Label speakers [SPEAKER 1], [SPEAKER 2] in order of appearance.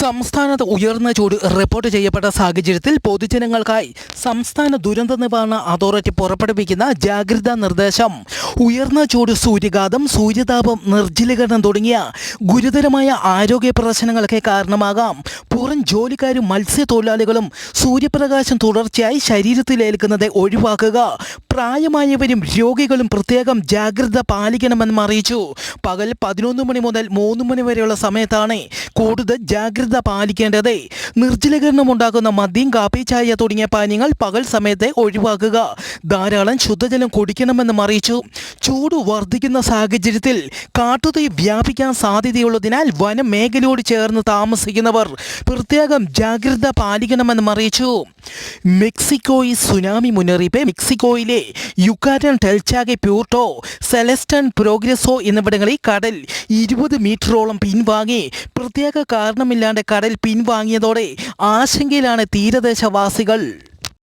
[SPEAKER 1] സംസ്ഥാനത്ത് ഉയർന്ന ചൂട് റിപ്പോർട്ട് ചെയ്യപ്പെട്ട സാഹചര്യത്തിൽ പൊതുജനങ്ങൾക്കായി സംസ്ഥാന ദുരന്ത നിവാരണ അതോറിറ്റി പുറപ്പെടുവിക്കുന്ന ജാഗ്രതാ നിർദ്ദേശം ഉയർന്ന ചൂട്, സൂര്യഘാതം, സൂര്യതാപം, നിർജ്ജലീകരണം തുടങ്ങിയ ഗുരുതരമായ ആരോഗ്യ പ്രശ്നങ്ങൾക്ക് കാരണമാകാം. പുറം ജോലിക്കാരും മത്സ്യത്തൊഴിലാളികളും സൂര്യപ്രകാശം തുടർച്ചയായി ശരീരത്തിലേൽക്കുന്നത് ഒഴിവാക്കുക. പ്രായമായവരും രോഗികളും പ്രത്യേകം ജാഗ്രത പാലിക്കണമെന്നും അറിയിച്ചു. പകൽ 11 മണി മുതൽ 3 മണി വരെയുള്ള സമയത്താണ് കൂടുതൽ ജാഗ്രത പാലിക്കേണ്ടത്. നിർജ്ജലീകരണം ഉണ്ടാക്കുന്ന മദ്യം, കാപ്പി, ചായ തുടങ്ങിയ പാനീയങ്ങൾ പകൽ സമയത്ത് ഒഴിവാക്കുക. ധാരാളം ശുദ്ധജലം കുടിക്കണമെന്നും അറിയിച്ചു. ചൂട് വർദ്ധിക്കുന്ന സാഹചര്യത്തിൽ കാട്ടുതീ വ്യാപിക്കാൻ സാധ്യതയുള്ളതിനാൽ വനമേഖലയോട് ചേർന്ന് താമസിക്കുന്നവർ പ്രത്യേകം ജാഗ്രത പാലിക്കണമെന്നും അറിയിച്ചു. മെക്സിക്കോയിൽ സുനാമി മുന്നറിയിപ്പ്. മെക്സിക്കോയിലെ യുക്കാറ്റൻ, ടെൽചാഗെ, പ്യൂർട്ടോ, സെലസ്റ്റൻ, പ്രോഗ്രസോ എന്നിവിടങ്ങളിൽ കടൽ 20 മീറ്ററോളം പിൻവാങ്ങി. പ്രത്യേക കാരണമില്ലാണ്ട് കടൽ പിൻവാങ്ങിയതോടെ ആശങ്കയിലാണ് തീരദേശവാസികൾ.